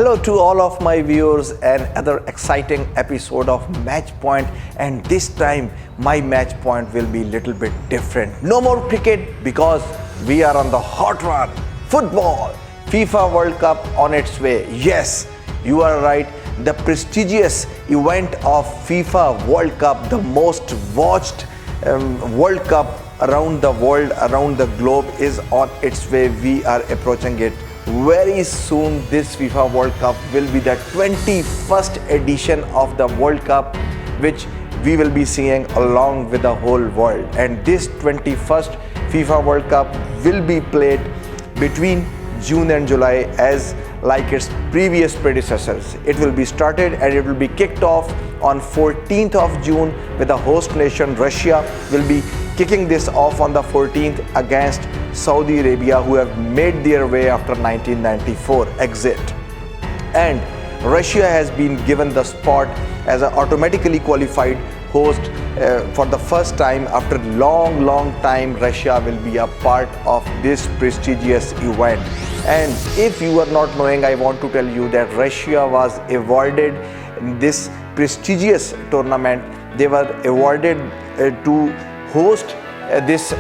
Hello to all of my viewers and other exciting episode of Match Point, and this time my match point will be little bit different. No more cricket because we are on the hot run. Football, FIFA World Cup on its way. Yes, you are right. The prestigious event of FIFA World Cup, the most watched World Cup around the world, around the globe, is on its way. We are approaching it. Very soon this FIFA World Cup will be the 21st edition of the World Cup, which we will be seeing along with the whole world. And this 21st FIFA World Cup will be played between June and July as like its previous predecessors. It will be started and it will be kicked off on 14th of June with the host nation Russia will be kicking this off on the 14th against Saudi Arabia, who have made their way after 1994 exit. And Russia has been given the spot as an automatically qualified host for the first time. After long time, Russia will be a part of this prestigious event. And if you are not knowing, I want to tell you that Russia was awarded this prestigious tournament. They were awarded to host this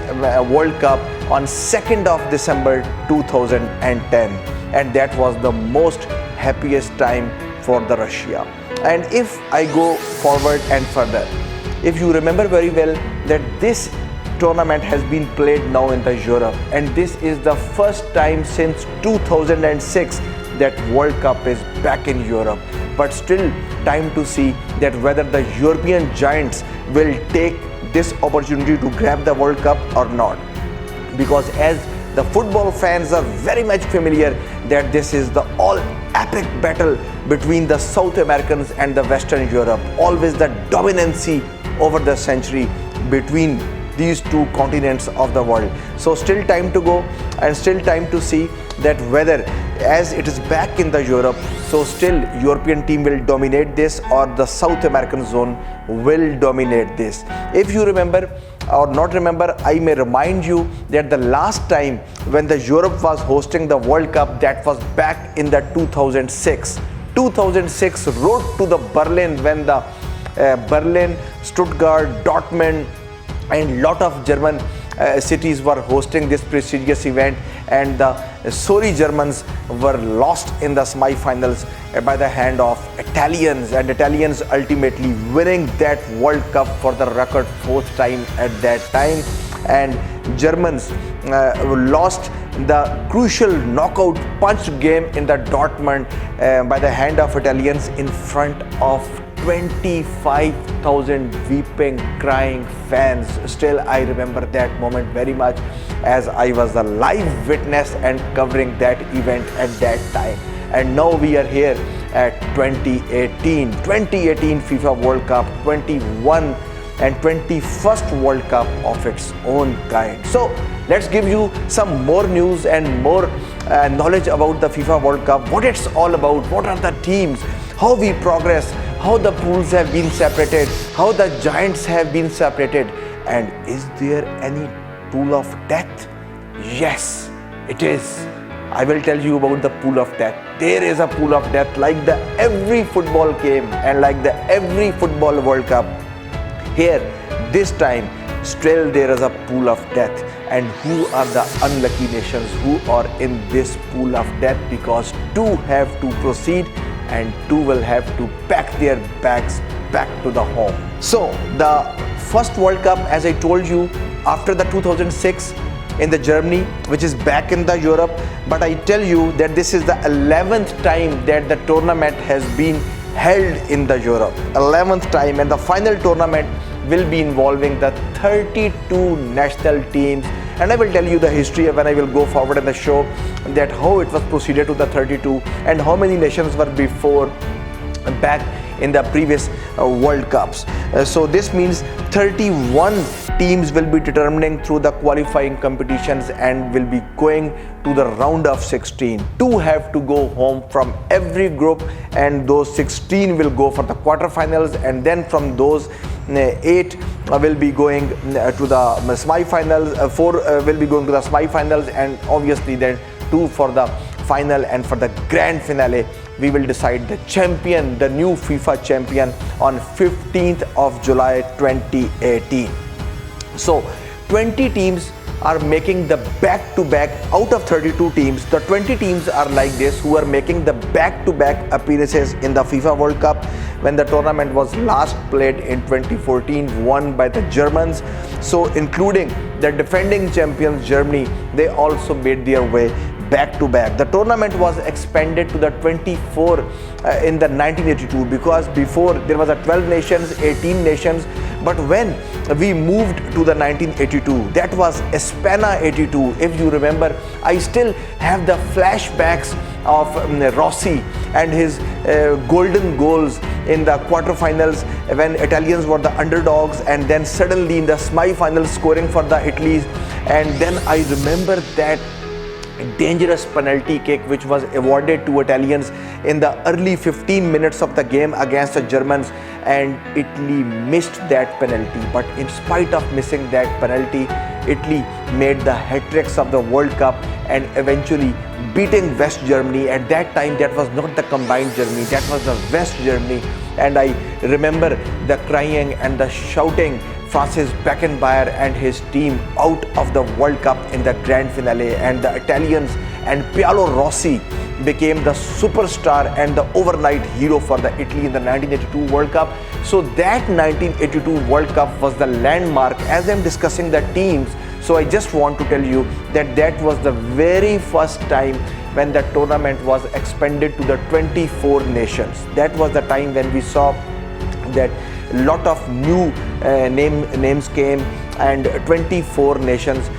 World Cup on 2nd of December 2010, and that was the most happiest time for the Russia. And if I go forward and further, if you remember very well that this tournament has been played now in the Europe, and this is the first time since 2006 that World Cup is back in Europe. But still time to see that whether the European giants will take this opportunity to grab the World Cup or not, because as the football fans are very much familiar that this is the all epic battle between the South Americans and the Western Europe, always the dominancy over the century between these two continents of the world. So still time to go and still time to see that whether as it is back in the Europe, so still European team will dominate this or the South American zone will dominate this. If you remember or not remember, I may remind you that the last time when the Europe was hosting the World Cup, that was back in the 2006. 2006 road to the Berlin, when the Berlin, Stuttgart, Dortmund and lot of German cities were hosting this prestigious event, and the sorry Germans were lost in the semi-finals by the hand of Italians, and Italians ultimately winning that World Cup for the record 4th time at that time. And Germans lost the crucial knockout punch game in the Dortmund by the hand of Italians in front of 25,000 weeping, crying fans. Still I remember that moment very much, as I was the live witness and covering that event at that time. And now we are here at 2018 FIFA World Cup, 21 and 21st World Cup of its own kind. So let's give you some more news and more knowledge about the FIFA World Cup, what it's all about, what are the teams, how we progress, how the pools have been separated, how the giants have been separated, and is there any pool of death? Yes, it is. I will tell you about the pool of death. There is a pool of death like the every football game and like the every football World Cup. Here, this time, still there is a pool of death. And who are the unlucky nations who are in this pool of death? Because 2 have to proceed and 2 will have to pack their bags back to the home. So the first World Cup, as I told you, after the 2006 in the Germany, which is back in the Europe, but I tell you that this is the 11th time that the tournament has been held in the Europe. 11th time, and the final tournament will be involving the 32 national teams. And I will tell you the history when I will go forward in the show, that how it was proceeded to the 32 and how many nations were before back in the previous World Cups. So this means 31 teams will be determining through the qualifying competitions and will be going to the round of 16. 2 have to go home from every group, and those 16 will go for the quarterfinals, and then from those 8 will be going to the semi-finals, 4 will be going to the semi-finals, and obviously then 2 for the final, and for the grand finale, we will decide the champion, the new FIFA champion, on 15th of July 2018. So 20 teams are making the back-to-back. Out of 32 teams, the 20 teams are like this, who are making the back-to-back appearances in the FIFA World Cup. When the tournament was last played in 2014, won by the Germans. So including the defending champions Germany, they also made their way back-to-back. The tournament was expanded to the 24 in the 1982, because before there was a 12 nations, 18 nations. But when we moved to the 1982, that was Espana 82. If you remember, I still have the flashbacks of Rossi and his golden goals in the quarterfinals when Italians were the underdogs, and then suddenly in the semi-finals scoring for the Italy. And then I remember that dangerous penalty kick which was awarded to Italians in the early 15 minutes of the game against the Germans, and Italy missed that penalty. But in spite of missing that penalty, Italy made the hat-tricks of the World Cup and eventually beating West Germany. At that time, that was not the combined Germany, that was the West Germany. And I remember the crying and the shouting Francis Beckenbauer and his team out of the World Cup in the grand finale, and the Italians and Paolo Rossi became the superstar and the overnight hero for the Italy in the 1982 World Cup. So that 1982 World Cup was the landmark. As I'm discussing the teams, so I just want to tell you that that was the very first time when the tournament was expanded to the 24 nations. That was the time when we saw that lot of new names came, and 24 nations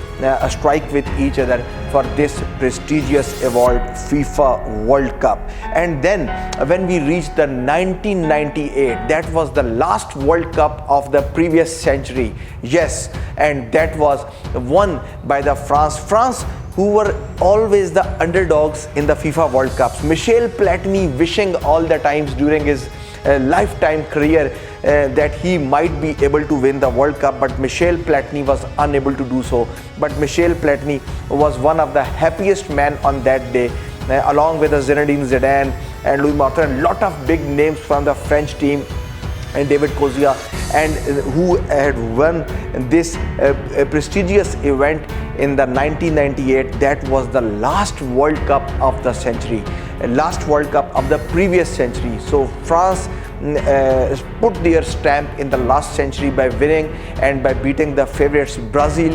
strike with each other for this prestigious award, FIFA World Cup. And then when we reached the 1998, that was the last World Cup of the previous century. Yes, and that was won by the France, who were always the underdogs in the FIFA World Cups. Michel Platini wishing all the times during his lifetime career that he might be able to win the World Cup, but Michel Platini was unable to do so. But Michel Platini was one of the happiest men on that day, along with Zinedine Zidane and Louis Martin, and lot of big names from the French team, and David Kozia, and who had won this prestigious event in the 1998. That was the last World Cup of the century, last World Cup of the previous century. So France put their stamp in the last century by winning and by beating the favorites Brazil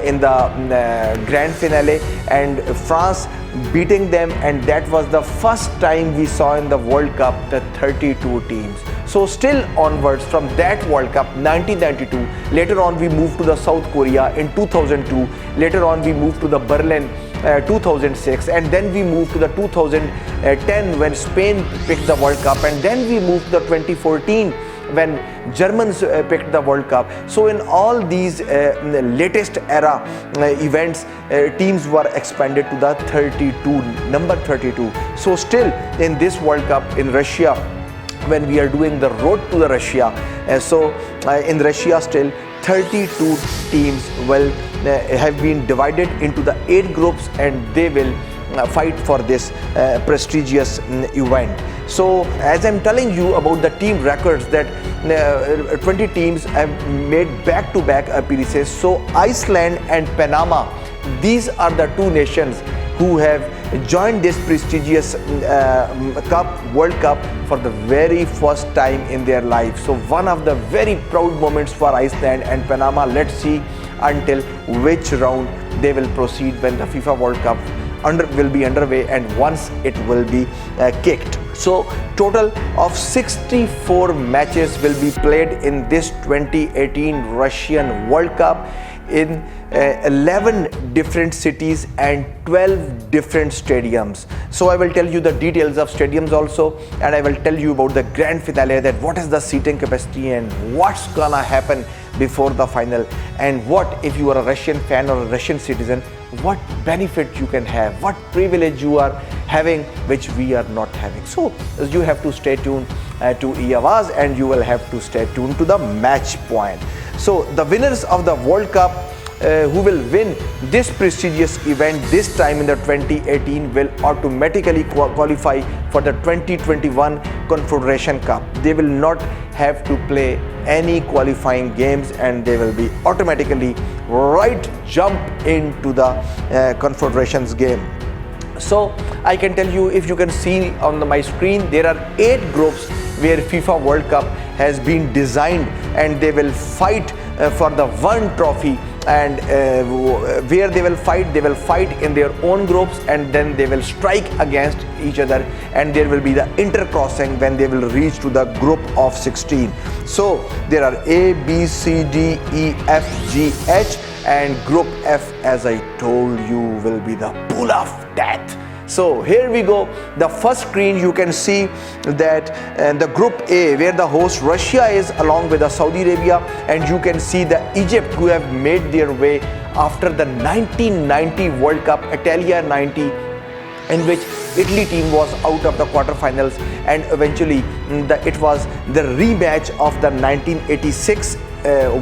in the grand finale, and France beating them, and that was the first time we saw in the World Cup the 32 teams. So still onwards from that World Cup 1992, later on we moved to the South Korea in 2002, later on we moved to the Berlin 2006, and then we moved to the 2010 when Spain picked the World Cup, and then we moved to the 2014 when Germans picked the World Cup. So in all these latest era events, teams were expanded to the 32, number 32. So still in this World Cup in Russia, when we are doing the road to the Russia, in Russia still 32 teams will have been divided into the 8 groups, and they will fight for this prestigious event. So as I'm telling you about the team records, that 20 teams have made back-to-back appearances. So Iceland and Panama, these are the two nations who have joined this prestigious World Cup for the very first time in their life. So one of the very proud moments for Iceland and Panama. Let's see until which round they will proceed when the FIFA World Cup will be underway, and once it will be kicked. So total of 64 matches will be played in this 2018 Russian World Cup in 11 different cities and 12 different stadiums. So I will tell you the details of stadiums also, and I will tell you about the grand finale, that what is the seating capacity and what's gonna happen before the final, and what if you are a Russian fan or a Russian citizen, what benefit you can have, what privilege you are having which we are not having. So you have to stay tuned to Iyawaz, and you will have to stay tuned to the match point. So the winners of the World Cup who will win this prestigious event this time in the 2018 will automatically qualify for the 2021 Confederation Cup. They will not have to play any qualifying games and they will be automatically jump into the Confederations game. So I can tell you, if you can see on my screen, there are 8 groups where FIFA World Cup has been designed, and they will fight for the one trophy, and where they will fight in their own groups, and then they will strike against each other, and there will be the intercrossing when they will reach to the group of 16. So there are A, B, C, D, E, F, G, H, and group F, as I told you, will be the pool of death. So here we go. The first screen, you can see that the group A, where the host Russia is along with the Saudi Arabia, and you can see the Egypt, who have made their way after the 1990 World Cup, Italia 90, in which Italy team was out of the quarterfinals, and eventually it was the rematch of the 1986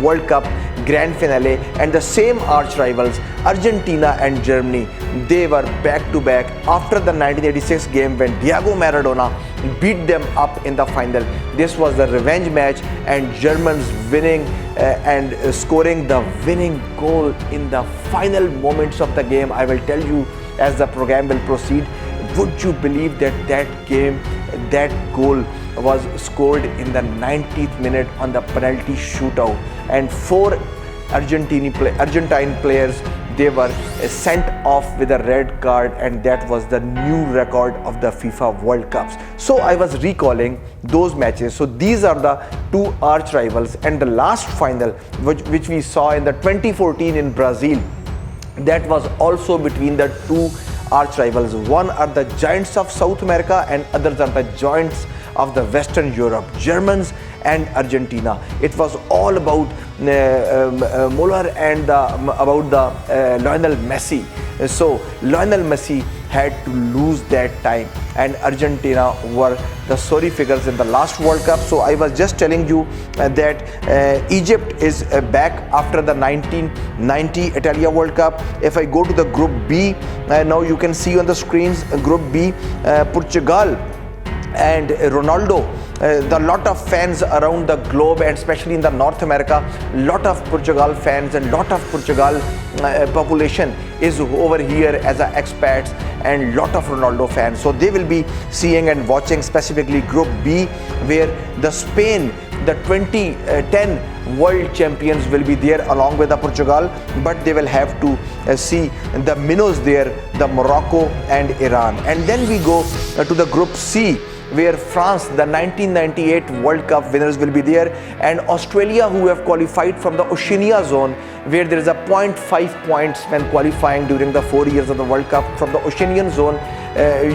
World Cup grand finale, and the same arch rivals Argentina and Germany, they were back to back after the 1986 game when Diego Maradona beat them up in the final. This was the revenge match, and Germans winning and scoring the winning goal in the final moments of the game. I will tell you as the program will proceed. Would you believe that that goal was scored in the 90th minute on the penalty shootout, and 4 Argentine players, they were sent off with a red card, and that was the new record of the FIFA World Cups. So I was recalling those matches. So these are the 2 arch rivals, and the last final which we saw in the 2014 in Brazil, that was also between the 2 arch rivals. One are the giants of South America, and others are the giants of the Western Europe, Germans and Argentina. It was all about Muller and about the Lionel Messi. So Lionel Messi had to lose that time, and Argentina were the sorry figures in the last World Cup. So I was just telling you that Egypt is back after the 1990 Italia World Cup. If I go to the group B, now you can see on the screens, group B, Portugal and Ronaldo. The lot of fans around the globe, and especially in the North America, lot of Portugal fans and lot of Portugal population is over here as expats, and lot of Ronaldo fans. So they will be seeing and watching specifically group B, where the Spain, the 2010 world champions, will be there along with the Portugal, but they will have to see the minnows there, the Morocco and Iran. And then we go to the group C, where France, the 1998 World Cup winners, will be there, and Australia, who have qualified from the Oceania zone, where there is a 0.5 points when qualifying during the 4 years of the World Cup. From the Oceanian zone,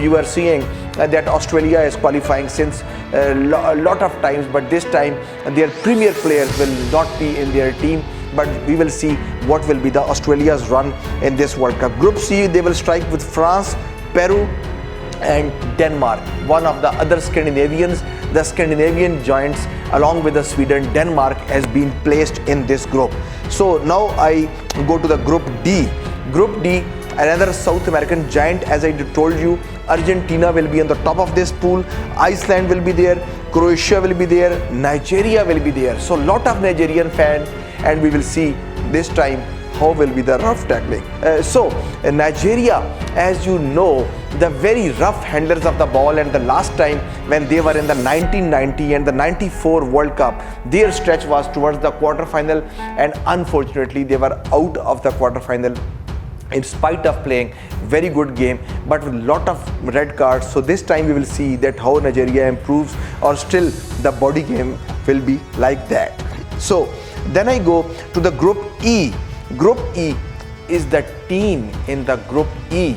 you are seeing that Australia is qualifying since a lot of times, but this time their premier players will not be in their team. But we will see what will be the Australia's run in this World Cup. Group C, they will strike with France, Peru and Denmark, one of the other Scandinavians. The Scandinavian giants along with the Sweden, Denmark has been placed in this group. So now I go to the group D. Group D, another South American giant, as I told you. Argentina will be on the top of this pool, Iceland will be there, Croatia will be there, Nigeria will be there. So lot of Nigerian fans, and we will see this time how will be the rough tackling. So Nigeria, as you know, the very rough handlers of the ball, and the last time when they were in the 1990 and the 94 World Cup, their stretch was towards the quarterfinal, and unfortunately they were out of the quarterfinal in spite of playing very good game, but with lot of red cards. So this time we will see that how Nigeria improves, or still the body game will be like that. So then I go to the group E. Group E is the team in the group E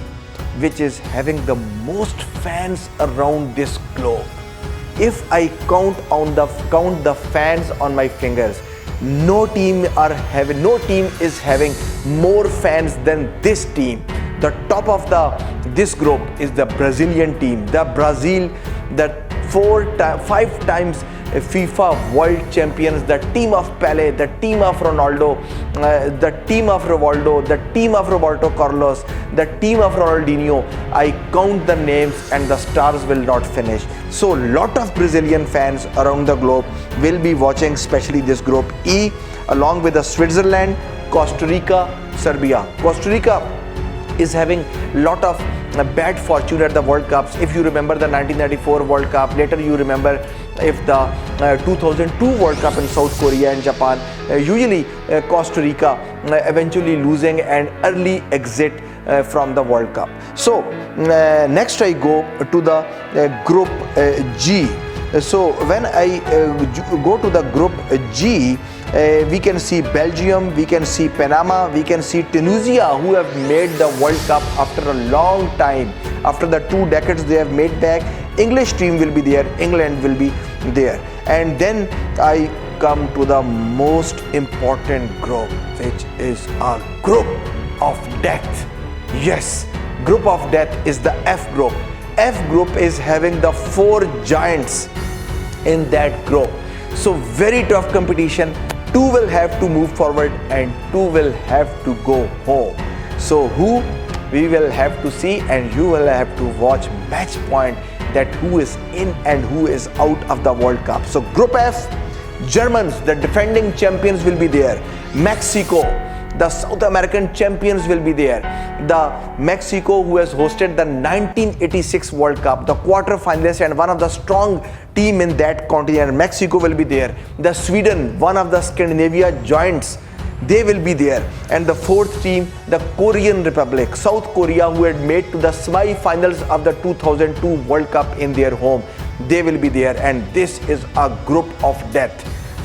which is having the most fans around this globe. If I count the fans on my fingers, no team is having more fans than this team. The top of this group is the Brazilian team. The Brazil, the 5 times FIFA World Champions, the team of Pele, the team of Ronaldo, the team of Rivaldo, the team of Roberto Carlos, the team of Ronaldinho. I count the names and the stars will not finish. So lot of Brazilian fans around the globe will be watching, especially this group E, along with the Switzerland, Costa Rica, Serbia. Costa Rica is having lot of bad fortune at the World Cups. If you remember the 1994 World Cup, later you remember if the 2002 World Cup in South Korea and Japan, usually Costa Rica eventually losing an early exit from the World Cup. So next I go to the group G. So when I go to the group G, we can see Belgium, we can see Panama, we can see Tunisia, who have made the World Cup after a long time. After the 2 decades they have made back. English team will be there, England will be there. And then I come to the most important group, which is a group of death. Yes, group of death is the F group. F group is having the 4 giants in that group. So very tough competition. 2 will have to move forward and 2 will have to go home. So who we will have to see, and you will have to watch match point, that who is in and who is out of the World Cup. So group F, Germans, the defending champions, will be there. Mexico, the South American champions, will be there. The Mexico, who has hosted the 1986 World Cup, the quarter-finalists and one of the strong team in that continent, Mexico will be there. The Sweden, one of the Scandinavia giants, they will be there. And the 4th team, the Korean Republic, South Korea, who had made to the semi-finals of the 2002 World Cup in their home, they will be there. And this is a group of death.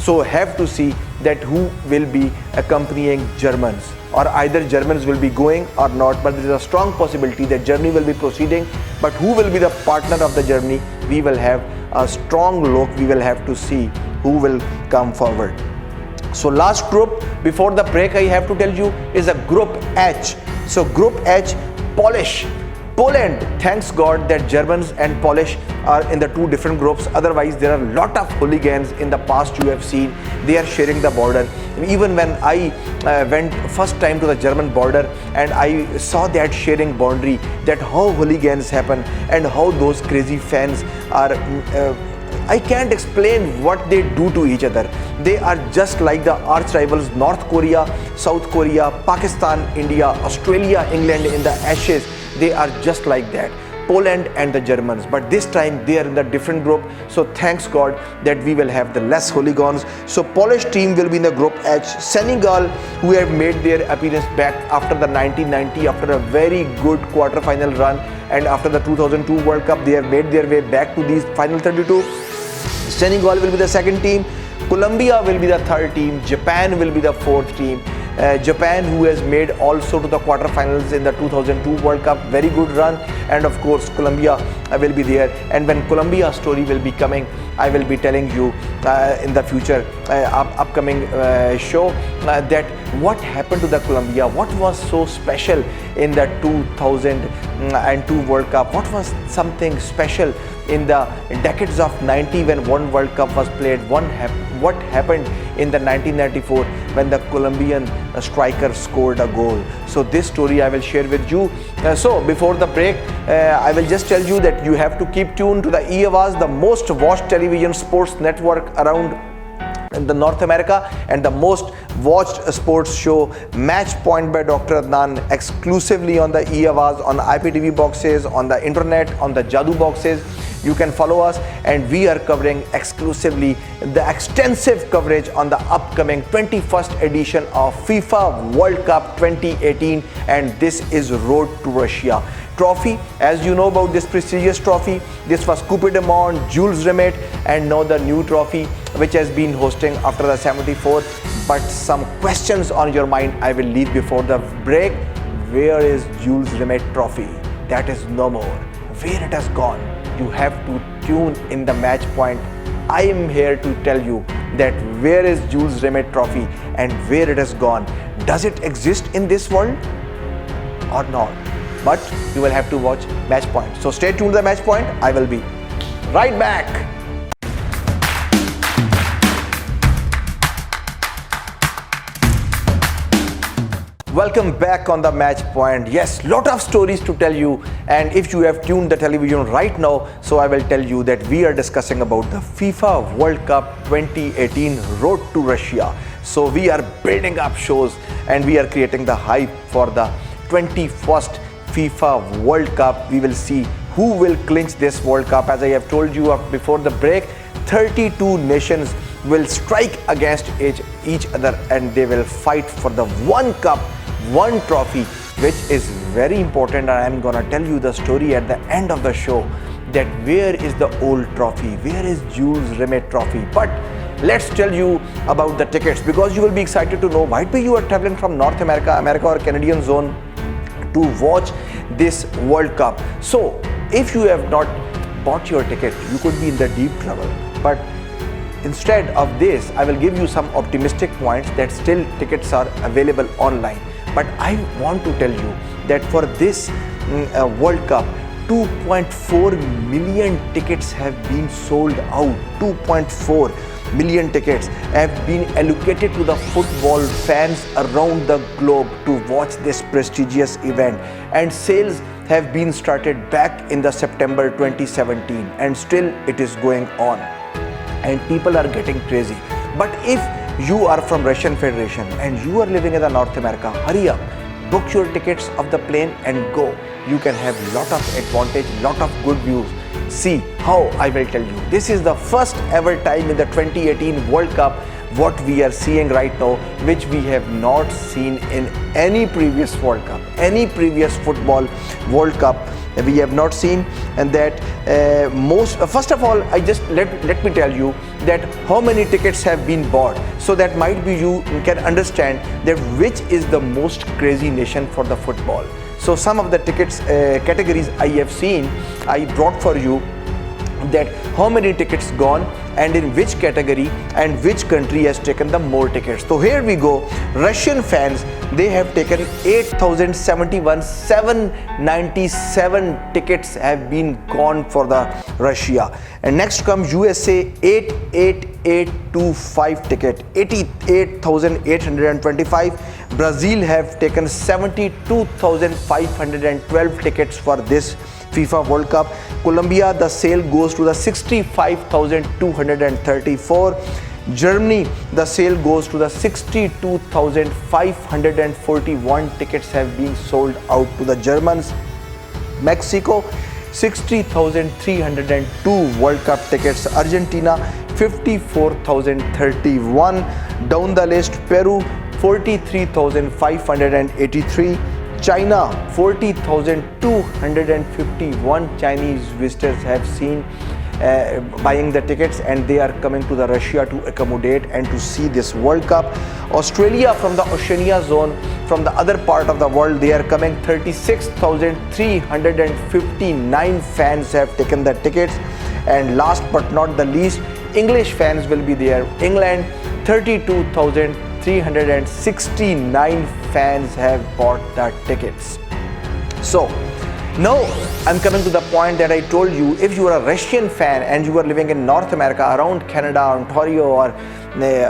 So have to see that who will be accompanying Germans, or either Germans will be going or not, but there is a strong possibility that Germany will be proceeding. But who will be the partner of the Germany, we will have a strong look. We will have to see who will come forward. So last group before the break, I have to tell you, is a group H. So group H, Polish, Poland. Thanks God that Germans and Polish are in the 2 different groups. Otherwise there are a lot of hooligans in the past. You have seen they are sharing the border. Even when I went first time to the German border and I saw that sharing boundary, that how hooligans happen and how those crazy fans are, I can't explain what they do to each other. They are just like the arch rivals North Korea, South Korea, Pakistan, India, Australia, England in the Ashes. They are just like that, Poland and the Germans. But this time they are in the different group. So thanks God that we will have the less hooligans. So Polish team will be in the group H. Senegal, who have made their appearance back after the 1990, after a very good quarter-final run, and after the 2002 World Cup, they have made their way back to these final 32. Senegal will be the 2nd team. Colombia will be the 3rd team. Japan will be the 4th team. Japan, who has made also to the quarterfinals in the 2002 World Cup, very good run. And of course Colombia will be there. And when Colombia story will be coming, I will be telling you in the future upcoming show that what happened to the Colombia, what was so special in the 2002 World Cup, what was something special in the decades of 90 when one World Cup was played, what happened in the 1994 when the Colombian striker scored a goal. So this story I will share with you. So before the break, I will just tell you that you have to keep tuned to the E-Awaz, the most watched television sports network around in the North America, and the most watched sports show, Match Point by Dr. Adnan, exclusively on the E-Awaz, on IPTV boxes, on the internet, on the Jadoo boxes. You can follow us, and we are covering exclusively the extensive coverage on the upcoming 21st edition of FIFA World Cup 2018, and this is Road to Russia trophy. As you know about this prestigious trophy, this was Coupe du Monde, Jules Rimet, and now the new trophy which has been hosting after the 74th. But some questions on your mind I will leave before the break. Where is Jules Rimet trophy? That is no more. Where it has gone? You have to tune in the Match Point. I am here to tell you that where is Jules Rimet trophy and where it has gone. Does it exist in this world or not? But you will have to watch Match Point. So stay tuned to the Match Point. I will be right back. Welcome back on the Match Point. Yes, lot of stories to tell you, and if you have tuned the television right now, so I will tell you that we are discussing about the FIFA World Cup 2018 Road to Russia. So we are building up shows and we are creating the hype for the 21st FIFA World Cup. We will see who will clinch this World Cup. As I have told you before the break, 32 nations will strike against each other and they will fight for the one cup, one trophy, which is very important. And I'm gonna tell you the story at the end of the show, that where is the old trophy, where is Jules Rimet trophy. But let's tell you about the tickets, because you will be excited to know, might be you are traveling from North America or Canadian zone to watch this World Cup. So if you have not bought your ticket, you could be in the deep trouble. But instead of this, I will give you some optimistic points that still tickets are available online. But I want to tell you that for this World Cup, 2.4 million tickets have been sold out. 2.4 million tickets have been allocated to the football fans around the globe to watch this prestigious event. And sales have been started back in the September 2017 and still it is going on. And people are getting crazy. But if you are from Russian Federation and you are living in the North America, hurry up, book your tickets of the plane and go. You can have lot of advantage, lot of good views. See how I will tell you. This is the first ever time in the 2018 World Cup what we are seeing right now, which we have not seen in any previous World Cup, any previous football World Cup we have not seen. And that first of all, I just let me tell you that how many tickets have been bought, so that might be you can understand that which is the most crazy nation for the football. So some of the tickets categories I have seen, I brought for you that how many tickets gone and in which category and which country has taken the more tickets. So here we go. Russian fans, they have taken 8,071, 797 tickets have been gone for the Russia. And next comes USA, 88825 ticket, 88,825. Brazil have taken 72,512 tickets for this FIFA World Cup. Colombia, the sale goes to the 65,234. Germany, the sale goes to the 62,541 tickets have been sold out to the Germans. Mexico, 60,302 World Cup tickets. Argentina, 54,031. Down the list, Peru, 43,583. China, 40,251 Chinese visitors have seen buying the tickets, and they are coming to the Russia to accommodate and to see this World Cup. Australia, from the Oceania zone, from the other part of the world, they are coming. 36,359 fans have taken the tickets. And last but not the least, English fans will be there. England, 32,369 fans have bought the tickets. So now I'm coming to the point that I told you. If you are a Russian fan and you are living in North America, around Canada, Ontario, or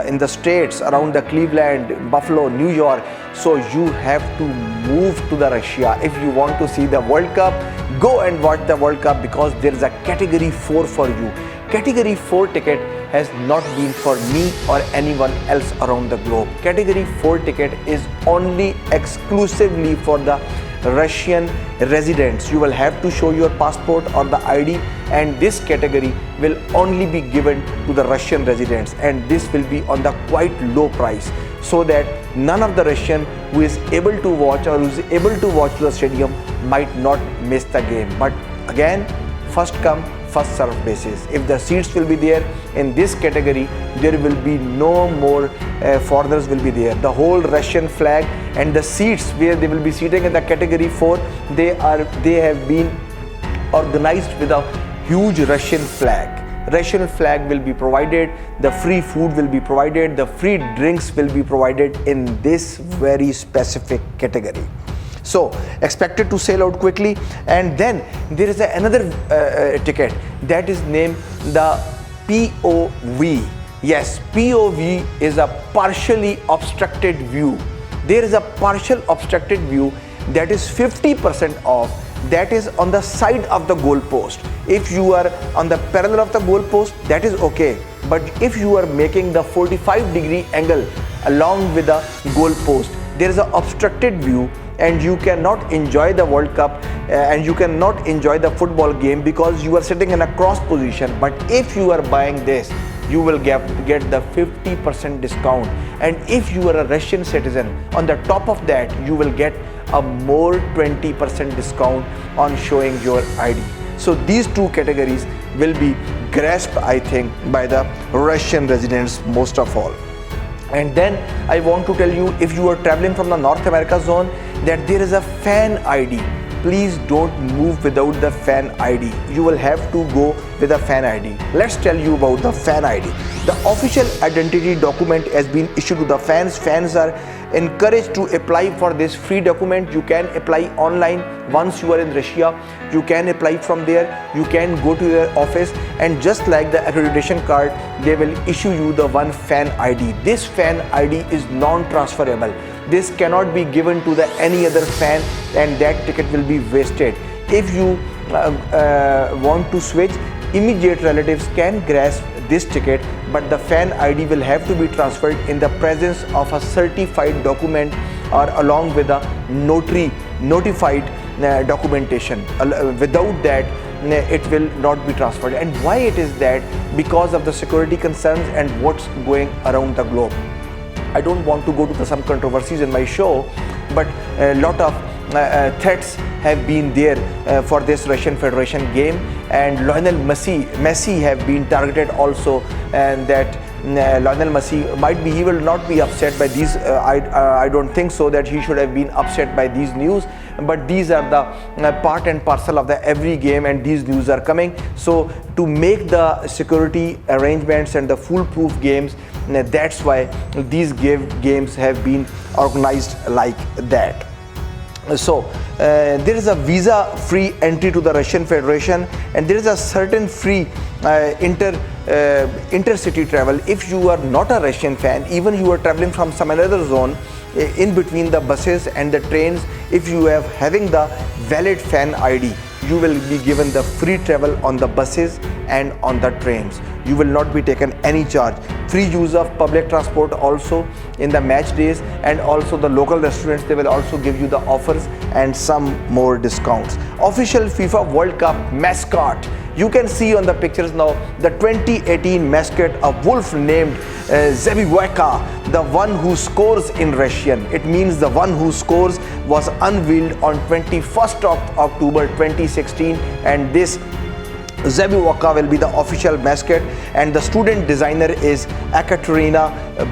in the States, around the Cleveland, Buffalo, New York, so you have to move to the Russia. If you want to see the World Cup, go and watch the World Cup, because there is a category 4 for you. Category 4 ticket has not been for me or anyone else around the globe. Category 4 ticket is only exclusively for the Russian residents. You will have to show your passport or the ID, and this category will only be given to the Russian residents, and this will be on the quite low price, so that none of the Russian who is able to watch or who is able to watch the stadium might not miss the game. But again, first come first serve basis. If the seats will be there in this category, there will be no more foreigners will be there. The whole Russian flag and the seats where they will be sitting in the category 4, they have been organized with a huge Russian flag. Russian flag will be provided, the free food will be provided, the free drinks will be provided in this very specific category. So expected to sell out quickly. And then there is another ticket that is named the POV. Yes, POV is a partially obstructed view. There is a partial obstructed view that is 50% off, that is on the side of the goal post. If you are on the parallel of the goal post, that is okay, but if you are making the 45-degree angle along with the goal post, there is an obstructed view and you cannot enjoy the World Cup and you cannot enjoy the football game because you are sitting in a cross position. But if you are buying this, you will get the 50% discount, and if you are a Russian citizen, on the top of that you will get a more 20% discount on showing your ID. So these two categories will be grasped, I think, by the Russian residents most of all. And then I want to tell you, if you are traveling from the North America zone, that there is a fan ID. Please don't move without the fan ID. You will have to go with a fan ID. Let's tell you about the fan ID. The official identity document has been issued to the fans. Fans are encouraged to apply for this free document. You can apply online. Once you are in Russia, you can apply from there. You can go to their office, and just like the accreditation card, they will issue you the one fan ID. This fan ID is non-transferable. This cannot be given to the any other fan, and that ticket will be wasted. If you want to switch, immediate relatives can grasp this ticket, but the fan ID will have to be transferred in the presence of a certified document or along with a notified documentation. Without that, it will not be transferred. And why it is that? Because of the security concerns and what's going around the globe. I don't want to go to some controversies in my show, but a lot of threats have been there for this Russian Federation game, and Lionel Messi have been targeted also, and that Lionel Messi might be, he will not be upset by these. I don't think so that he should have been upset by these news, but these are the part and parcel of the every game, and these news are coming. So to make the security arrangements and the foolproof games, that's why these games have been organized like that. So there is a visa-free entry to the Russian Federation, and there is a certain free intercity travel. If you are not a Russian fan, even you are traveling from some another zone, in between the buses and the trains, if you have having the valid fan ID, you will be given the free travel on the buses and on the trains. You will not be taken any charge. Free use of public transport also in the match days, and also the local restaurants, they will also give you the offers and some more discounts. Official FIFA World Cup mascot. You can see on the pictures now the 2018 mascot, a wolf named Zebiweka, the one who scores in Russian. It means the one who scores was unveiled on 21st of October 2016, and this Zebiweka will be the official mascot, and the student designer is Ekaterina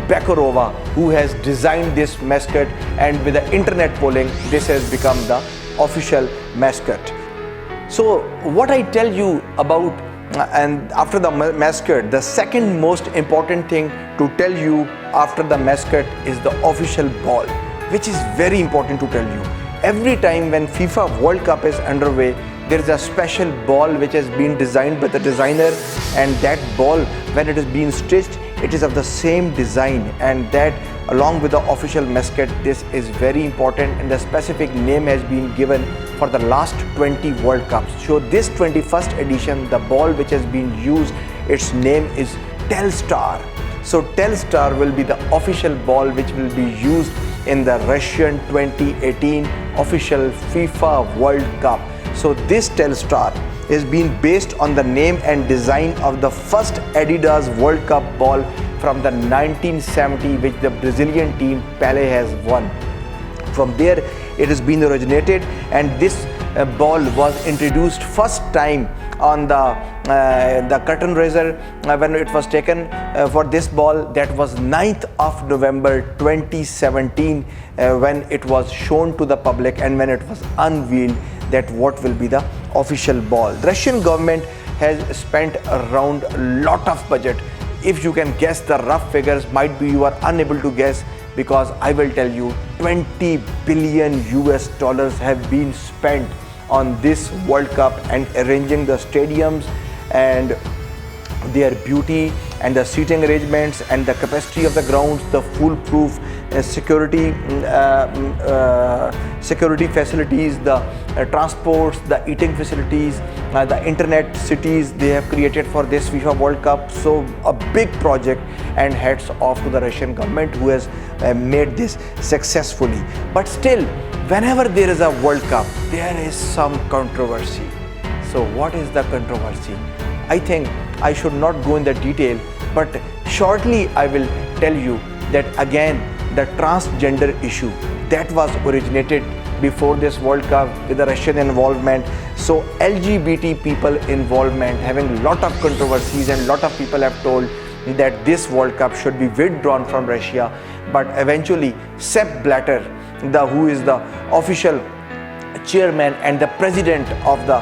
Bekorova, who has designed this mascot, and with the internet polling, this has become the official mascot. So what I tell you about, and after the mascot, the second most important thing to tell you after the mascot is the official ball, which is very important to tell you. Every time when FIFA World Cup is underway, there is a special ball which has been designed by the designer, and that ball, when it is being stitched, it is of the same design, and that along with the official mascot, this is very important, and the specific name has been given for the last 20 World Cups. So this 21st edition, the ball which has been used, its name is Telstar. So Telstar will be the official ball which will be used in the Russian 2018 official FIFA World Cup. So this Telstar is being based on the name and design of the first Adidas World Cup ball from the 1970, which the Brazilian team Pelé has won. From there it has been originated, and this ball was introduced first time on the curtain raiser when it was taken for this ball. That was 9th of November 2017 when it was shown to the public, and when it was unveiled that what will be the official ball. The Russian government has spent around a lot of budget. If you can guess the rough figures, might be you are unable to guess, because I will tell you 20 billion US dollars have been spent on this World Cup and arranging the stadiums and their beauty and the seating arrangements and the capacity of the grounds, the foolproof security facilities, the transports, the eating facilities, the internet cities they have created for this FIFA World Cup. So a big project, and hats off to the Russian government who has made this successfully. But still, whenever there is a World Cup, there is some controversy. So what is the controversy? I think I should not go in the detail, but shortly I will tell you that again the transgender issue that was originated before this World Cup with the Russian involvement. So LGBT people involvement having a lot of controversies, and lot of people have told that this World Cup should be withdrawn from Russia. But eventually Sepp Blatter, who is the official chairman and the president of the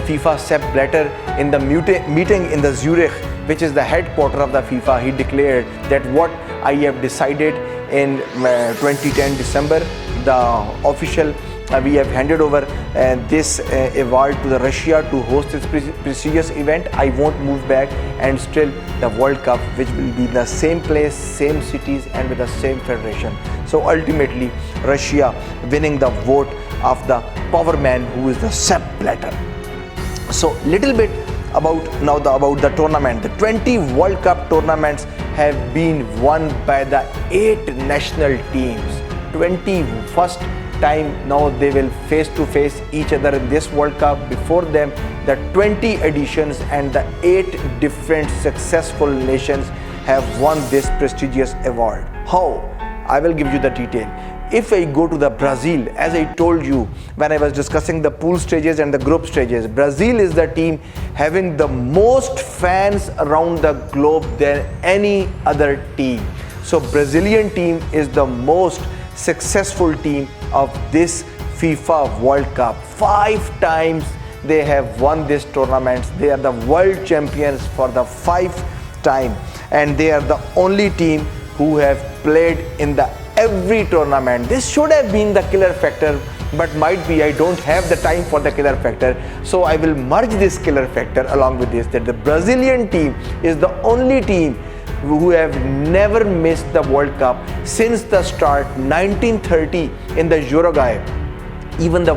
FIFA, Sepp Blatter, in the meeting in the Zurich, which is the headquarter of the FIFA, he declared that what I have decided in 2010 December, the official we have handed over this award to the Russia to host this prestigious event. I won't move back, and still the World Cup, which will be in the same place, same cities, and with the same federation. So ultimately Russia winning the vote of the power man, who is the Sepp Blatter. So little bit about the tournament. The 20 World Cup tournaments have been won by the 8 national teams. 21st time now they will face to face each other in this World Cup. Before them, the 20 editions and the 8 different successful nations have won this prestigious award. How? I will give you the detail. If I go to the Brazil, as I told you when I was discussing the pool stages and the group stages, Brazil is the team having the most fans around the globe than any other team. So Brazilian team is the most successful team of this FIFA World Cup. 5 times they have won this tournament. They are the world champions for the 5th time, and they are the only team who have played in the every tournament. This should have been the killer factor, but might be I don't have the time for the killer factor, so I will merge this killer factor along with this, that the Brazilian team is the only team who have never missed the World Cup since the start 1930 in the Uruguay. Even the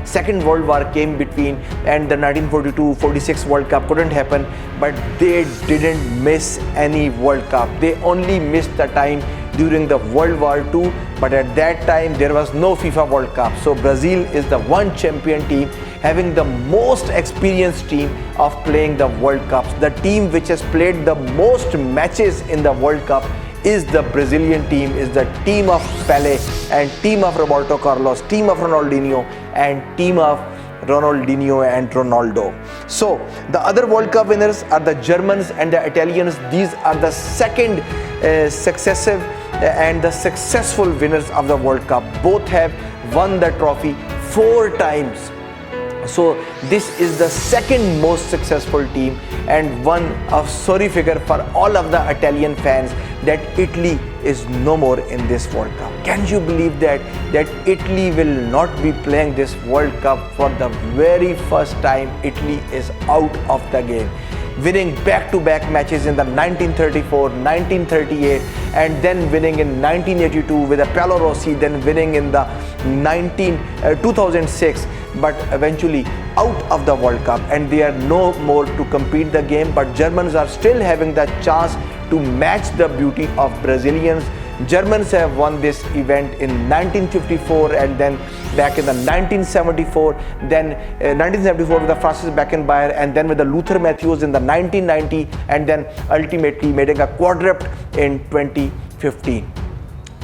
Second World War came between, and the 1942-46 World Cup couldn't happen, but they didn't miss any World Cup. They only missed the time during the World War II, but at that time there was no FIFA World Cup. So Brazil is the one champion team having the most experienced team of playing the World Cups. The team which has played the most matches in the World Cup is the Brazilian team, is the team of Pelé and team of Roberto Carlos, team of Ronaldinho and team of Ronaldinho and Ronaldo. So the other World Cup winners are the Germans and the Italians. These are the second successive and the successful winners of the World Cup. Both have won the trophy 4 times. So this is the second most successful team, and one of sorry figure for all of the Italian fans that Italy is no more in this World Cup. Can you believe that Italy will not be playing this World Cup for the very first time? Italy is out of the game, winning back-to-back matches in the 1934, 1938, and then winning in 1982 with a Paolo Rossi, then winning in the 2006, but eventually out of the World Cup, and they are no more to compete the game. But Germans are still having the chance to match the beauty of Brazilians. Germans have won this event in 1954 and then back in the 1974, then 1974 with the Francis Beckenbauer, and then with the Luther Matthews in the 1990, and then ultimately making a quadruple in 2015.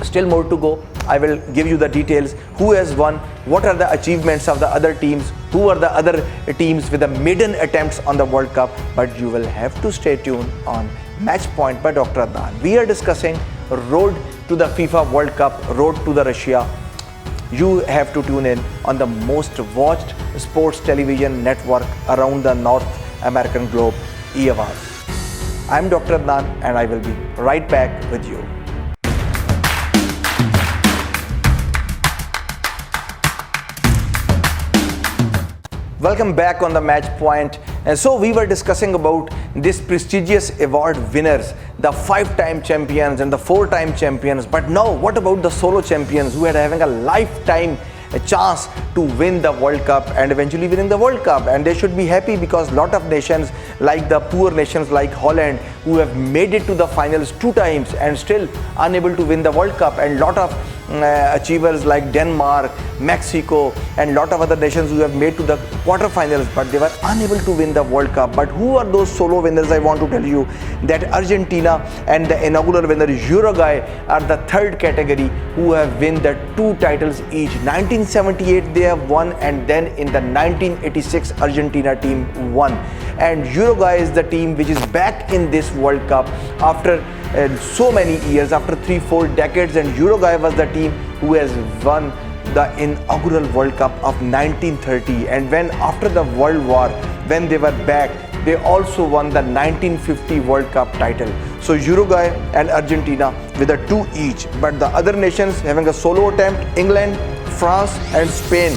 Still more to go. I will give you the details, who has won, what are the achievements of the other teams, who are the other teams with the maiden attempts on the World Cup, but you will have to stay tuned on Match Point by Dr. Adnan. We are discussing road to the FIFA World Cup, road to the Russia. You have to tune in on the most watched sports television network around the North American globe, EAWAZ. I'm Dr. Adnan and I will be right back with you. Welcome back on the Match Point. And so we were discussing about this prestigious award winners, the 5-time champions and the 4-time champions. But now what about the solo champions who are having a lifetime chance to win the World Cup and eventually winning the World Cup? And they should be happy because a lot of nations, like the poor nations like Holland, who have made it to the finals 2 times and still unable to win the World Cup, and lot of achievers like Denmark, Mexico, and lot of other nations who have made to the quarterfinals, but they were unable to win the World Cup. But who are those solo winners? I want to tell you that Argentina and the inaugural winner Uruguay are the 3rd category who have won the 2 titles each. 1978 they have won, and then in the 1986 Argentina team won. And Uruguay is the team which is back in this World Cup after so many years, after 3-4 decades, and Uruguay was the team who has won the inaugural World Cup of 1930. And when after the World War, when they were back, they also won the 1950 World Cup title. So Uruguay and Argentina with a 2 each. But the other nations having a solo attempt, England, France and Spain,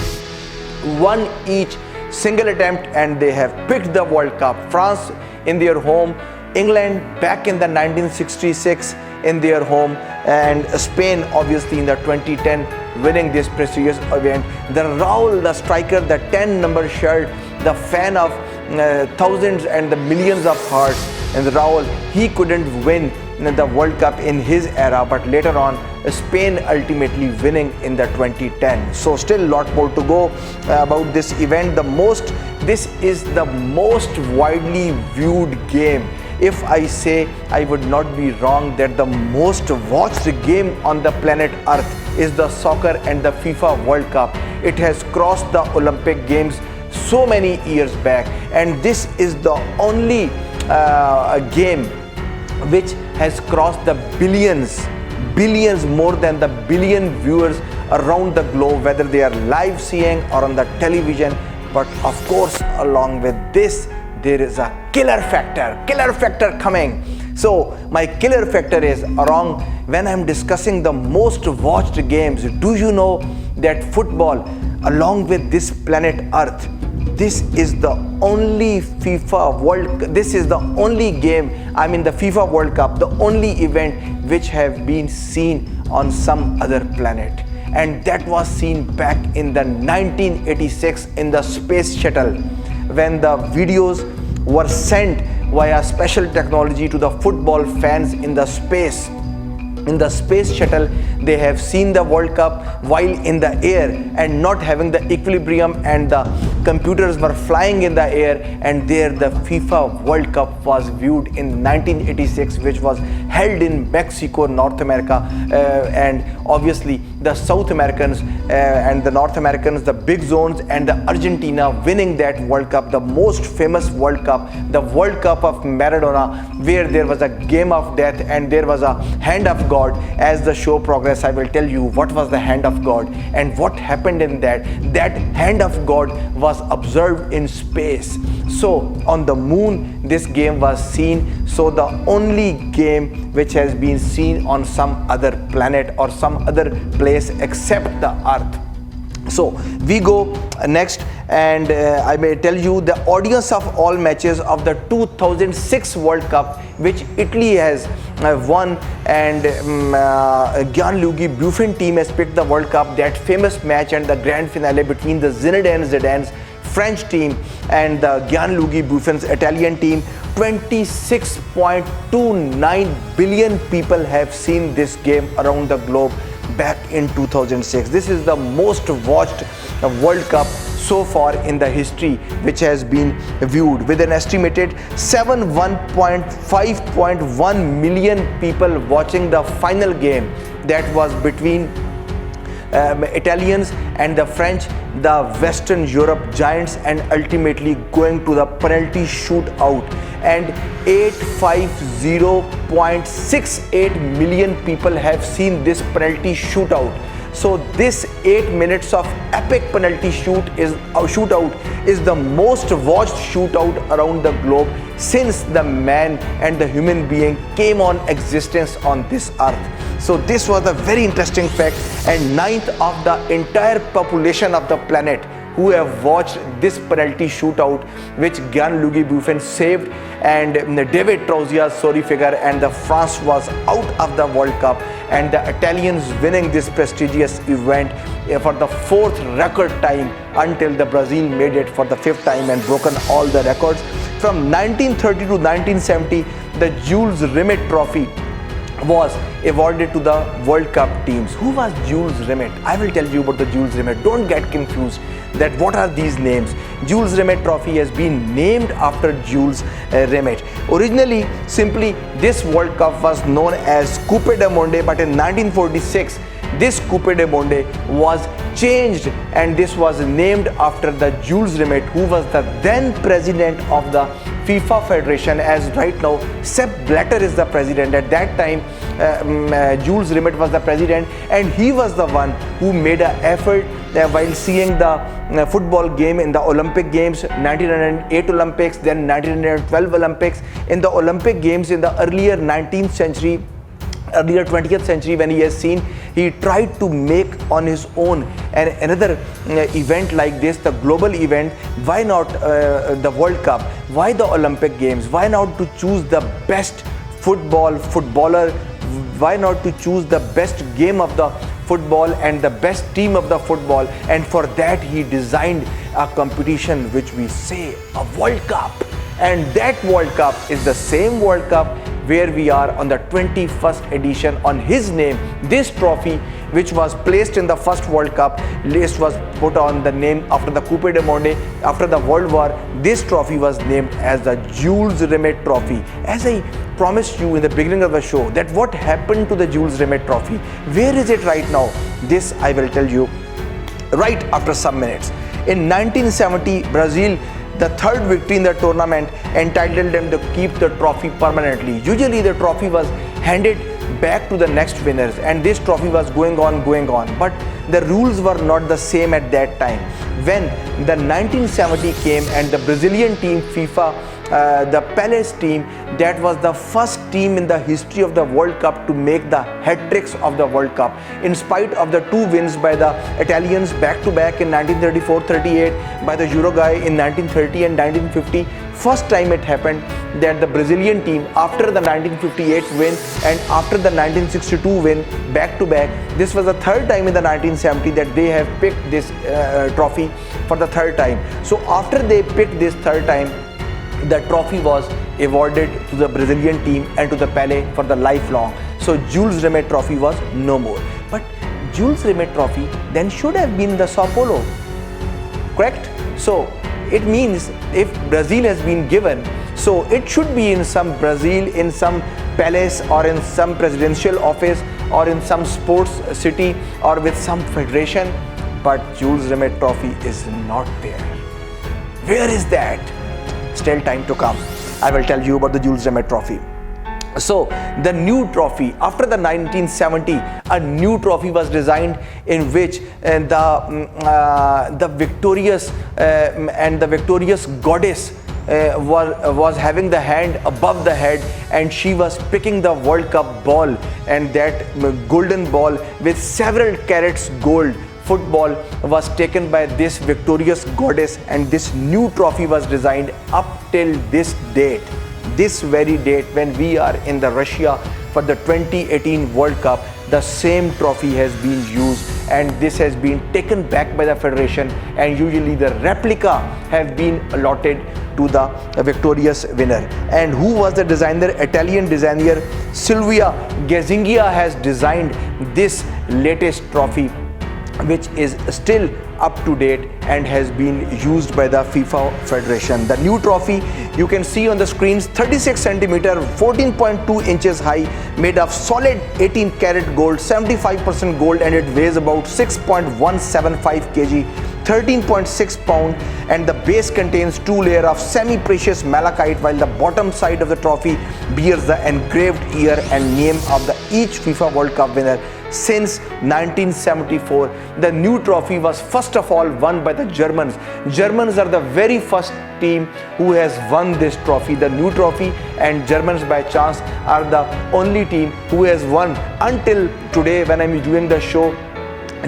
1 each single attempt, and they have picked the World Cup. France in their home, England back in the 1966 in their home, and Spain obviously in the 2010 winning this prestigious event. The Raul, the striker, the 10 number shirt, the fan of thousands and the millions of hearts, and Raul, he couldn't win the World Cup in his era, but later on Spain ultimately winning in the 2010. So still a lot more to go about this event. This is the most widely viewed game. If I say, I would not be wrong that the most watched game on the planet Earth is the soccer and the FIFA World Cup. It has crossed the Olympic Games so many years back, and this is the only game which has crossed the billions, more than the billion viewers around the globe, whether they are live seeing or on the television. But of course, along with this, there is a killer factor coming. So my killer factor is around when I'm discussing the most watched games. Do you know that football, along with this planet Earth, this is the only this is the only game, the FIFA World Cup, the only event which have been seen on some other planet. And that was seen back in the 1986 in the space shuttle, when the videos were sent via special technology to the football fans in the space. In the space shuttle, they have seen the World Cup while in the air and not having the equilibrium, and the computers were flying in the air, and there the FIFA World Cup was viewed in 1986, which was held in Mexico, North America, and obviously the South Americans and the North Americans, the big zones, and the Argentina winning that World Cup, the most famous World Cup, the World Cup of Maradona, where there was a game of death and there was a hand of God. As the show progresses, I will tell you what was the hand of God and what happened in that. That hand of God was observed in space. So on the moon, this game was seen. So the only game which has been seen on some other planet or some other place except the Earth. So we go next, and I may tell you the audience of all matches of the 2006 World Cup, which Italy has won, and Gianluigi Buffon team has picked the World Cup. That famous match and the grand finale between the Zinedine Zidane's French team and the Gianluigi Buffon's Italian team. 26.29 billion people have seen this game around the globe back in 2006. This is the most watched World Cup so far in the history which has been viewed, with an estimated 5.1 million people watching the final game that was between Italians and the French, the Western Europe giants, and ultimately going to the penalty shootout. And 850.68 million people have seen this penalty shootout. So this 8 minutes of epic penalty shootout is the most watched shootout around the globe since the man and the human being came on existence on this earth. So this was a very interesting fact. And ninth of the entire population of the planet who have watched this penalty shootout which Gianluigi Buffon saved, and David Trozia's sorry figure, and the France was out of the World Cup, and the Italians winning this prestigious event for the 4th record time until the Brazil made it for the 5th time and broken all the records. From 1930 to 1970, the Jules Rimet Trophy was awarded to the World Cup teams. Who was Jules Rimet? I will tell you about the Jules Rimet. Don't get confused that what are these names. Jules Rimet Trophy has been named after Jules Rimet. Originally, simply this World Cup was known as Coupe du Monde, but in 1946, this Coupe du Monde was changed and this was named after the Jules Rimet, who was the then president of the FIFA Federation. As right now Sepp Blatter is the president. At that time Jules Rimet was the president, and he was the one who made an effort while seeing the football game in the Olympic Games, 1908 Olympics, then 1912 Olympics. In the Olympic Games in the earlier 19th century, earlier 20th century, when he has seen, he tried to make on his own another event like this, the global event. Why not the World Cup? Why the Olympic Games? Why not to choose the best footballer? Why not to choose the best game of the football and the best team of the football? And for that he designed a competition which we say a World Cup. And that World Cup is the same World Cup where we are on the 21st edition. On his name, this trophy which was placed in the first World Cup list was put on the name after the Coupe du Monde. After the World War, this trophy was named as the Jules Rimet Trophy. As I promised you in the beginning of the show that what happened to the Jules Rimet Trophy, where is it right now? This I will tell you right after some minutes. In 1970, Brazil, the third victory in the tournament, entitled them to keep the trophy permanently. Usually the trophy was handed back to the next winners, and this trophy was going on, but the rules were not the same at that time. When the 1970 came and the Brazilian team, the Palace team, that was the first team in the history of the World Cup to make the hat-tricks of the World Cup. In spite of the 2 wins by the Italians back-to-back in 1934-38, by the Uruguay in 1930 and 1950, first time it happened that the Brazilian team, after the 1958 win and after the 1962 win back-to-back, this was the third time in the 1970 that they have picked this trophy for the third time. So after they picked this third time, the trophy was awarded to the Brazilian team and to the Pelé for the lifelong. So Jules Rimet Trophy was no more. But Jules Rimet Trophy then should have been the Sao Paulo, correct? So it means if Brazil has been given, so it should be in some Brazil, in some palace, or in some presidential office, or in some sports city, or with some federation. But Jules Rimet Trophy is not there. Where is that? Still time to come. I will tell you about the Jules Rimet Trophy. So the new trophy, after the 1970, a new trophy was designed in which the victorious and the victorious goddess was having the hand above the head, and she was picking the World Cup ball, and that golden ball with several carats gold football was taken by this victorious goddess, and this new trophy was designed up till this date, this very date when we are in the Russia for the 2018 World Cup. The same trophy has been used, and this has been taken back by the federation, and usually the replica have been allotted to the victorious winner. And who was the designer? Italian designer Silvia Gazzinggia has designed this latest trophy, which is still up to date and has been used by the FIFA Federation. The new trophy, you can see on the screens, 36 centimeter, 14.2 inches high, made of solid 18 karat gold, 75% gold, and it weighs about 6.175 kg, 13.6 pound, and the base contains 2 layers of semi-precious malachite, while the bottom side of the trophy bears the engraved year and name of each FIFA World Cup winner since 1974. The new trophy was first of all won by the Germans. Germans are the very first team who has won this trophy, the new trophy, and Germans by chance are the only team who has won until today when I'm doing the show.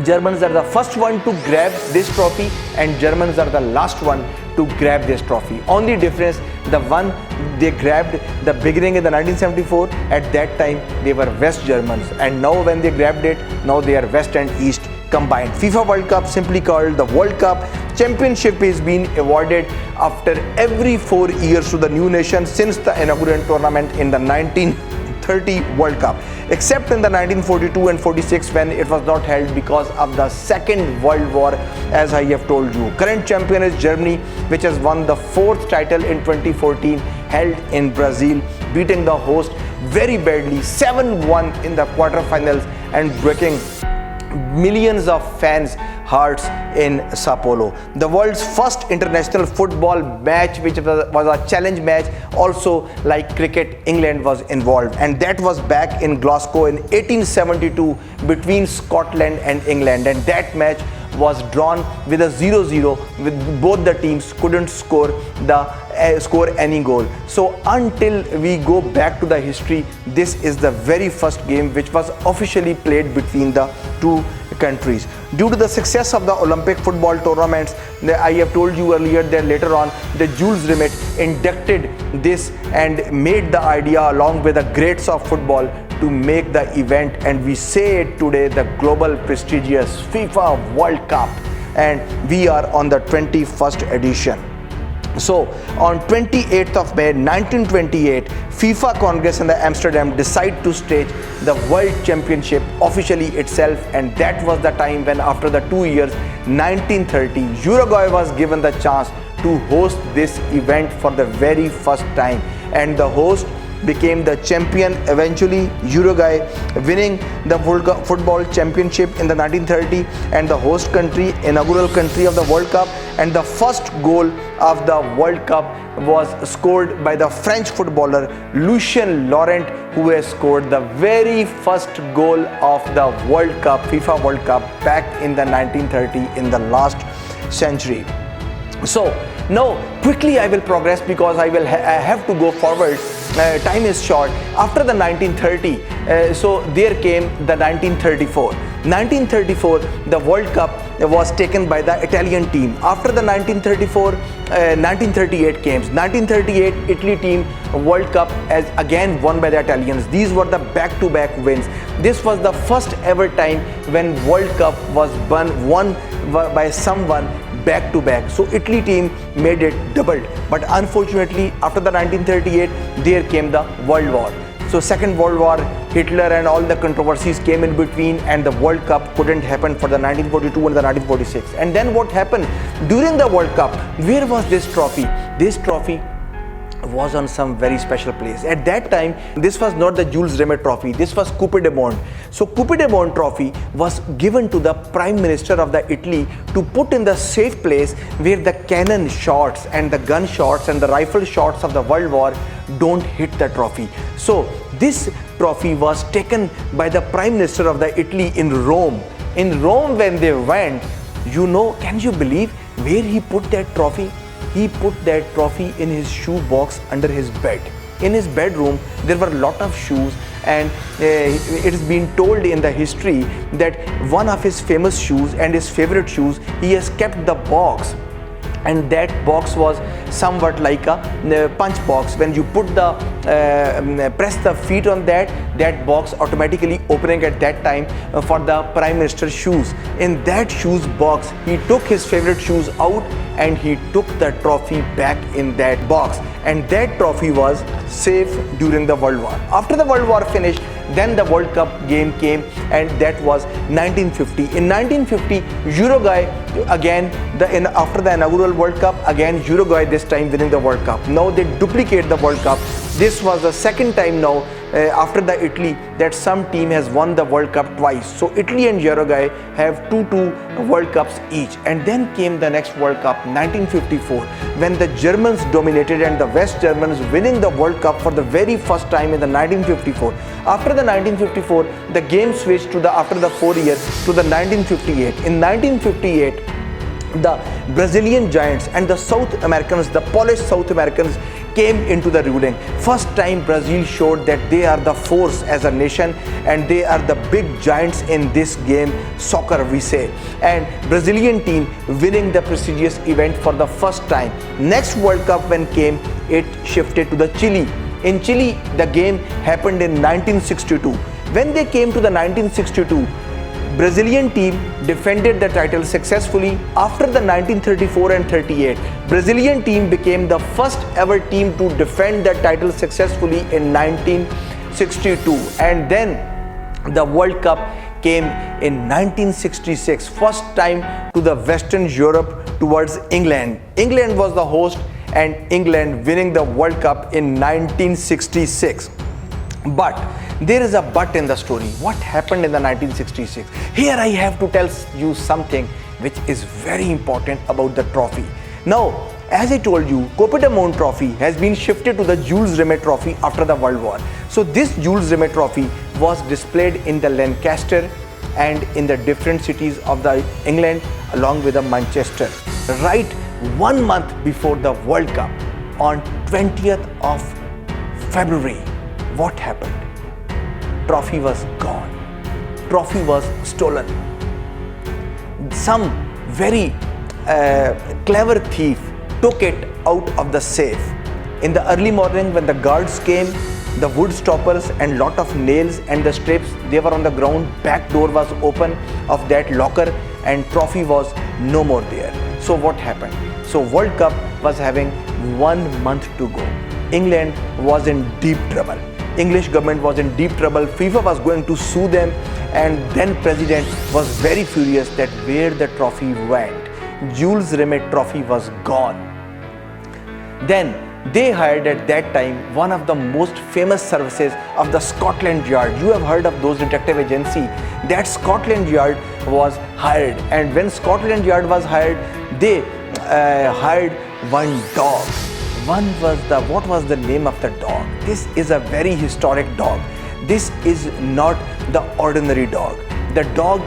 Germans are the first one to grab this trophy and Germans are the last one to grab this trophy. Only difference, the one they grabbed the beginning in the 1974, at that time they were West Germans, and now when they grabbed it, now they are West and East combined. FIFA World Cup, simply called the World Cup championship, is being awarded after every 4 years to the new nation since the inaugural tournament in the 1930 World Cup, except in the 1942 and 46 when it was not held because of the Second World War, as I have told you. Current champion is Germany, which has won the 4th title in 2014, held in Brazil, beating the host very badly 7-1 in the quarterfinals and breaking millions of fans' hearts in Sao Paulo. The world's first international football match, which was a challenge match, also like cricket, England was involved, and that was back in Glasgow in 1872 between Scotland and England, and that match was drawn with a 0-0, with both the teams couldn't score any goal. So until we go back to the history, this is the very first game which was officially played between the two countries. Due to the success of the Olympic football tournaments, I have told you earlier that later on the Jules Rimet inducted this and made the idea along with the greats of football to make the event, and we say it today, the global prestigious FIFA World Cup, and we are on the 21st edition. So on 28th of May 1928, FIFA Congress in the Amsterdam decided to stage the World Championship officially itself, and that was the time when after the 2 years, 1930, Uruguay was given the chance to host this event for the very first time, and the host became the champion eventually, Uruguay winning the World Cup Football Championship in the 1930 and the host country, inaugural country of the World Cup, and the first goal of the World Cup was scored by the French footballer Lucien Laurent, who has scored the very first goal of the World Cup, FIFA World Cup, back in the 1930 in the last century. So now quickly I will progress because I have to go forward. Time is short. After the 1930, so there came the 1934. 1934, the World Cup was taken by the Italian team. After the 1934, 1938 came. 1938 Italy team World Cup as again won by the Italians. These were the back-to-back wins. This was the first ever time when World Cup was won by someone back to back. So Italy team made it doubled, but unfortunately after the 1938 there came the World War. So Second World War, Hitler and all the controversies came in between, and the World Cup couldn't happen for the 1942 and the 1946. And then what happened during the World Cup? Where was this trophy? This trophy was on some very special place. At that time, this was not the Jules Rimet trophy, this was Coupe du Monde. So Coupe du Monde trophy was given to the Prime Minister of the Italy to put in the safe place where the cannon shots and the gun shots and the rifle shots of the World War don't hit the trophy. So this trophy was taken by the Prime Minister of the Italy in Rome. In Rome when they went, you know, can you believe where he put that trophy? He put that trophy in his shoe box under his bed. In his bedroom, there were a lot of shoes, and it has been told in the history that one of his famous shoes and his favorite shoes, he has kept the box, and that box was somewhat like a punch box. When you put the press the feet on that box automatically opening at that time for the Prime Minister's shoes. In that shoes box, he took his favorite shoes out and he took the trophy back in that box, and that trophy was safe during the World War. After the World War finished, then the World Cup game came, and that was 1950. In 1950, Uruguay again, after the inaugural World Cup, again Uruguay this time winning the World Cup. Now they duplicate the World Cup. This was the second time now after the Italy that some team has won the World Cup twice. So Italy and Uruguay have two World Cups each. And then came the next World Cup, 1954, when the Germans dominated and the West Germans winning the World Cup for the very first time in the 1954. After the 1954, the game switched to after the 4 years to the 1958. In 1958, the Brazilian giants and the South Americans, the Polish South Americans, came into the ruling. First time Brazil showed that they are the force as a nation and they are the big giants in this game, soccer we say. And Brazilian team winning the prestigious event for the first time. Next World Cup when came, it shifted to the Chile. In Chile, the game happened in 1962. When they came to the 1962, Brazilian team defended the title successfully. After the 1934 and 38, Brazilian team became the first ever team to defend the title successfully in 1962. And then the World Cup came in 1966, first time to the Western Europe towards England. England was the host and England winning the World Cup in 1966. But there is a but in the story. What happened in the 1966? Here I have to tell you something which is very important about the trophy. Now, as I told you, Coupe du Monde trophy has been shifted to the Jules Rimet trophy after the World War. So this Jules Rimet trophy was displayed in the Lancaster and in the different cities of the England along with the Manchester. Right 1 month before the World Cup, on 20th of February, what happened? Trophy was gone. Trophy was stolen. Some very clever thief took it out of the safe. In the early morning when the guards came, the wood stoppers and lot of nails and the strips, they were on the ground. Back door was open of that locker and trophy was no more there. So what happened? So World Cup was having 1 month to go. England was in deep trouble. English government was in deep trouble. FIFA was going to sue them, and then president was very furious that where the trophy went. Jules Rimet trophy was gone. Then they hired at that time one of the most famous services of the Scotland Yard. You have heard of those detective agency. That Scotland Yard was hired, and when Scotland Yard was hired, they hired one dog. What was the name of the dog? This is a very historic dog. This is not the ordinary dog. The dog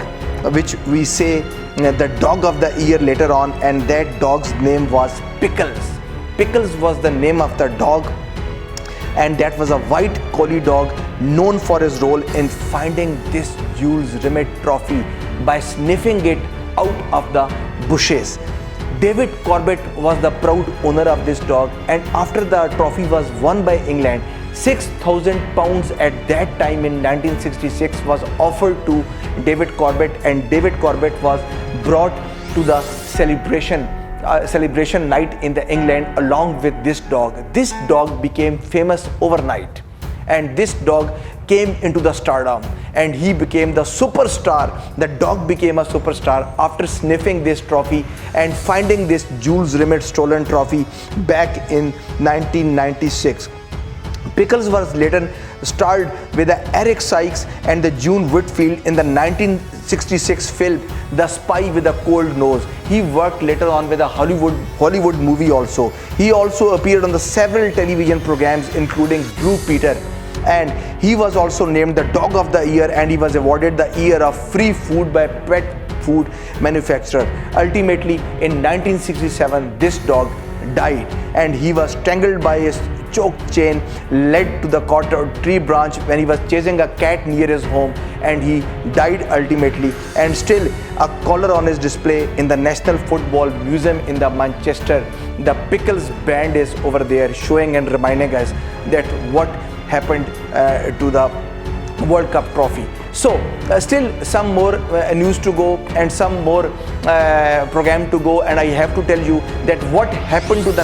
which we say the dog of the year later on, and that dog's name was Pickles. Pickles was the name of the dog, and that was a white collie dog known for his role in finding this Jules Rimet trophy by sniffing it out of the bushes. David Corbett was the proud owner of this dog, and after the trophy was won by England, £6,000 at that time in 1966 was offered to David Corbett, and David Corbett was brought to the celebration night in the England along with this dog. This dog became famous overnight, and this dog came into the stardom and he became the superstar. The dog became a superstar after sniffing this trophy and finding this Jules Rimet stolen trophy back in 1996. Pickles was later starred with Eric Sykes and the June Whitfield in the 1966 film The Spy with a Cold Nose. He worked later on with a Hollywood movie also. He also appeared on the several television programs including Blue Peter, and he was also named the Dog of the Year, and he was awarded the Year of Free Food by Pet Food Manufacturer. Ultimately in 1967 this dog died, and he was strangled by his choke chain led to the tree branch when he was chasing a cat near his home, and he died ultimately. And still a collar on his display in the National Football Museum in the Manchester. The Pickles band is over there showing and reminding us that what happened to the World Cup trophy. So still some more news to go and some more program to go, and I have to tell you that what happened to the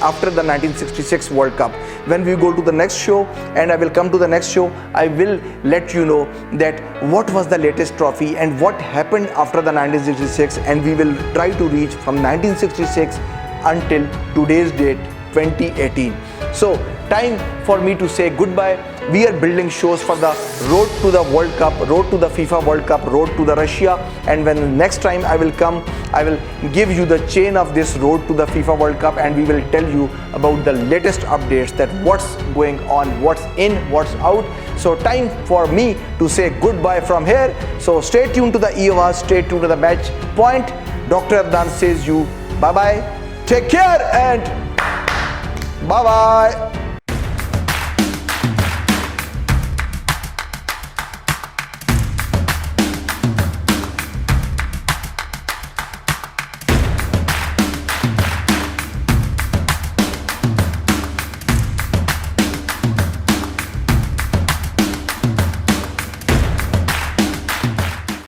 after the 1966 World Cup. When we go to the next show, and I will come to the next show, I will let you know that what was the latest trophy and what happened after the 1966, and we will try to reach from 1966 until today's date 2018. So time for me to say goodbye. We are building shows for the road to the World Cup, road to the FIFA World Cup, road to the Russia, and when next time I will come, I will give you the chain of this road to the FIFA World Cup, and we will tell you about the latest updates, that what's going on, what's in, what's out. So time for me to say goodbye from here. So stay tuned to the EOS, stay tuned to the match point. Dr. ADNAN says you bye bye, take care, and Bye bye.